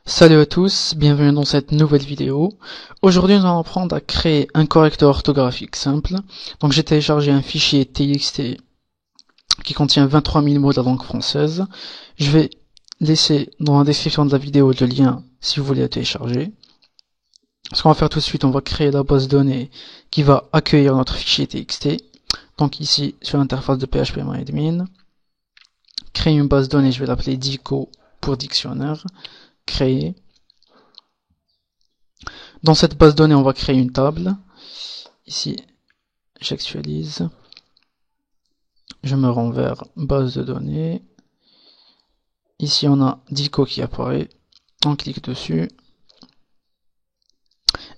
Salut à tous, bienvenue dans cette nouvelle vidéo. Aujourd'hui, nous allons apprendre à créer un correcteur orthographique simple. Donc, j'ai téléchargé un fichier TXT qui contient 23 000 mots de la langue française. Je vais laisser dans la description de la vidéo le lien si vous voulez le télécharger. Ce qu'on va faire tout de suite, on va créer la base de données qui va accueillir notre fichier TXT. Donc ici, sur l'interface de phpMyAdmin, créer une base de données, je vais l'appeler Dico pour dictionnaire. Créer. Dans cette base de données, on va créer une table. Ici, j'actualise. Je me rends vers base de données. Ici, on a Dico qui apparaît. On clique dessus.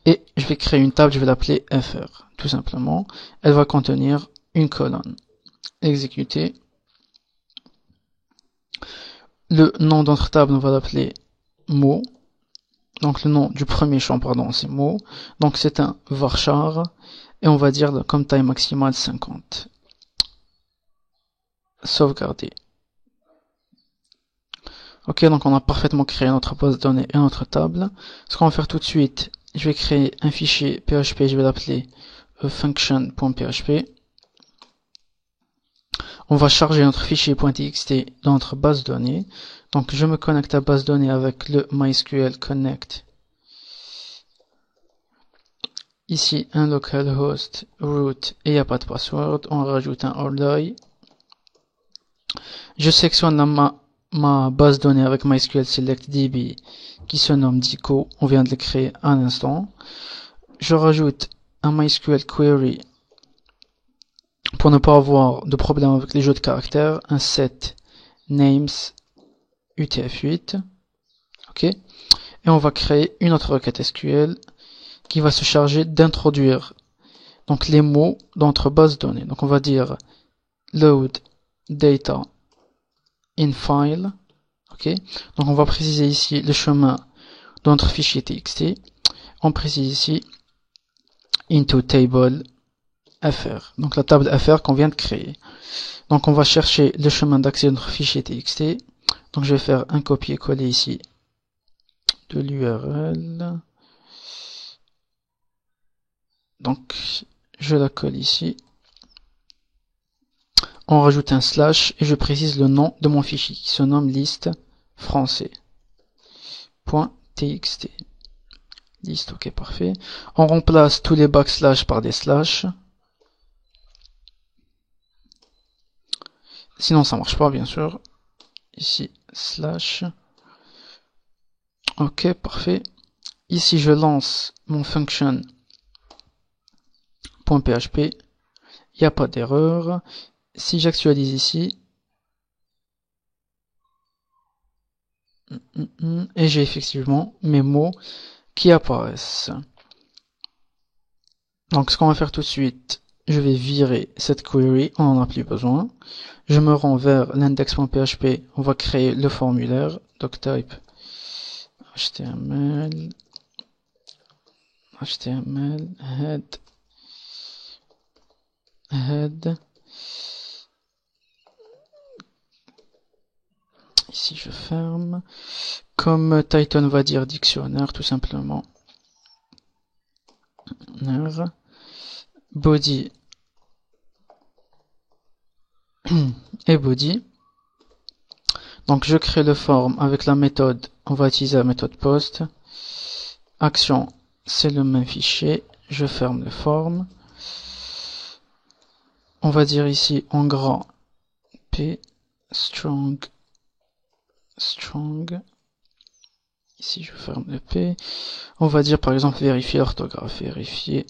Et je vais créer une table, je vais l'appeler FR, tout simplement. Elle va contenir une colonne. Exécuter. Le nom de notre table, on va l'appeler mot. Donc le nom du premier champ, pardon, c'est mot. Donc c'est un varchar. Et on va dire comme taille maximale 50. Sauvegarder. Ok, donc on a parfaitement créé notre base de données et notre table. Ce qu'on va faire tout de suite, je vais créer un fichier PHP, je vais l'appeler function.php. On va charger notre fichier .txt dans notre base de données. Donc je me connecte à base de données avec le MySQL Connect. Ici un localhost root et il n'y a pas de password. On rajoute un ordi. Je sélectionne ma base de données avec MySQL Select DB qui se nomme Dico. On vient de le créer à l'instant. Je rajoute un MySQL Query pour ne pas avoir de problème avec les jeux de caractères. Un set names UTF-8. Ok. Et on va créer une autre requête SQL qui va se charger d'introduire donc les mots dans notre base de données. Donc on va dire load data in file. Ok. Donc on va préciser ici le chemin de notre fichier TXT. On précise ici into table fr. Donc la table fr qu'on vient de créer. Donc on va chercher le chemin d'accès de notre fichier TXT. Donc je vais faire un copier-coller ici de l'URL. Donc je la colle ici. On rajoute un slash et je précise le nom de mon fichier qui se nomme liste français.txt. Liste, ok, parfait. On remplace tous les backslash par des slash. Sinon ça marche pas, bien sûr. Ici, slash. Ok, parfait. Ici, je lance mon function.php. Il n'y a pas d'erreur. Si j'actualise ici, et j'ai effectivement mes mots qui apparaissent. Donc ce qu'on va faire tout de suite, je vais virer cette query, on n'en a plus besoin. Je me rends vers l'index.php, on va créer le formulaire, doctype HTML, head. Ici je ferme. Comme title on va dire dictionnaire tout simplement. Body et body. Donc je crée le form avec la méthode, on va utiliser la méthode post. Action, c'est le même fichier. Je ferme le form. On va dire ici en gras P strong. Ici je ferme le P. On va dire par exemple vérifier l'orthographe. Vérifier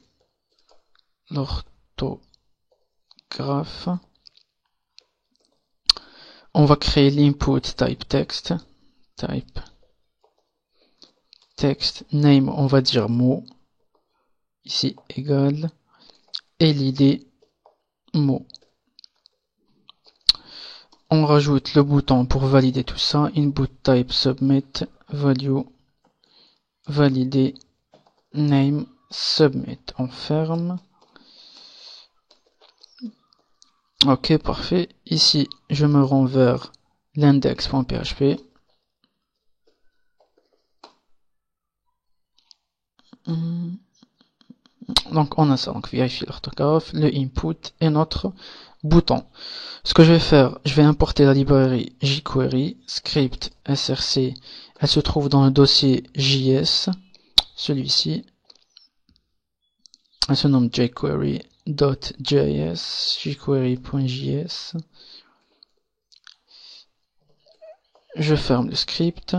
l'orthographe. On va créer l'input type text. Type text name, on va dire mot. Ici égal. Et l'id mot. On rajoute le bouton pour valider tout ça. Input type submit value valider name submit. On ferme. Ok, parfait. Ici, je me rends vers l'index.php. Donc on a ça, donc vérifier l'orthographe, le input et notre bouton. Ce que je vais faire, je vais importer la librairie jQuery, script src, elle se trouve dans le dossier JS, celui-ci, elle se nomme jQuery.js, jQuery.js. Je ferme le script.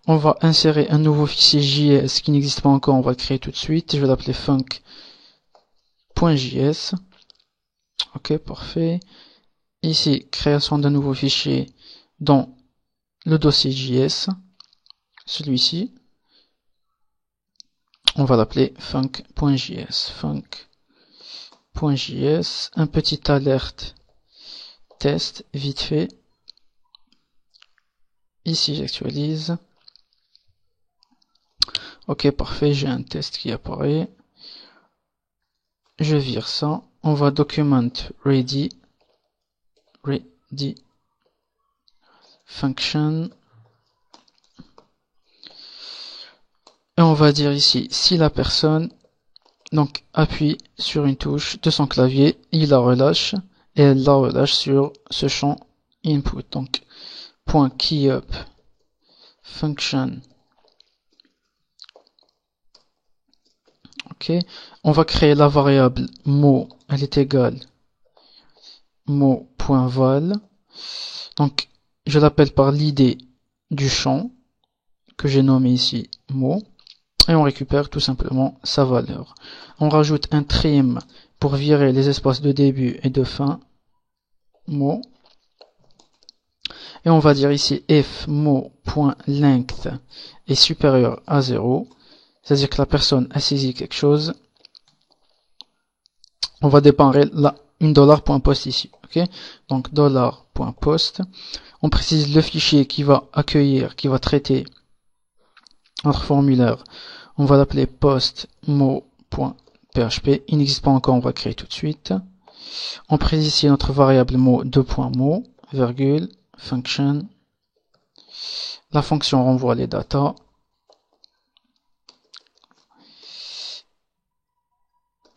On va insérer un nouveau fichier JS qui n'existe pas encore, on va le créer tout de suite. Je vais l'appeler func.js. Ok, parfait. Ici, création d'un nouveau fichier dans le dossier JS. Celui-ci. On va l'appeler func.js. Func.js. Un petit alerte test, vite fait. Ici, j'actualise. Ok, parfait, j'ai un test qui apparaît. Je vire ça. On va document ready function. Et on va dire ici, si la personne donc appuie sur une touche de son clavier, il la relâche et elle la relâche sur ce champ input. Donc, point keyup function. Ok, on va créer la variable mot, elle est égale mot.val. Donc, je l'appelle par l'id du champ que j'ai nommé ici mot. Et on récupère tout simplement sa valeur. On rajoute un trim pour virer les espaces de début et de fin mot. Et on va dire ici if mot.length est supérieur à 0. C'est-à-dire que la personne a saisi quelque chose. On va déparer une $.post ici. Ok, donc $.post. On précise le fichier qui va accueillir, qui va traiter notre formulaire. On va l'appeler post.mot.php. Il n'existe pas encore, on va créer tout de suite. On précise ici notre variable mot, $.mot, virgule, function. La fonction renvoie les datas.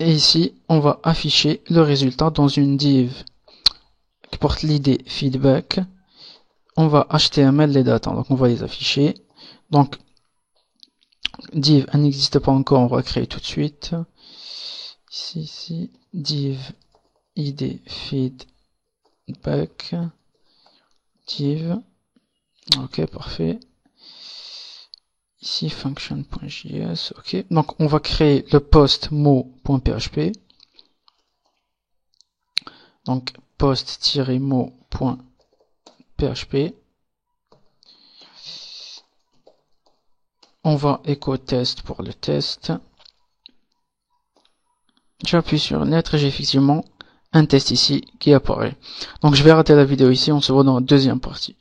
Et ici, on va afficher le résultat dans une div qui porte l'id feedback. On va HTML les datas, donc on va les afficher. Donc, div, elle n'existe pas encore, on va créer tout de suite. Ici, div id feedback, div. Ok, parfait. Ici, function.js, ok. Donc, on va créer le post mot.php. Donc, post-mot.php. On va echo test pour le test. J'appuie sur lettre et j'ai effectivement un test ici qui apparaît. Donc, je vais arrêter la vidéo ici. On se voit dans la deuxième partie.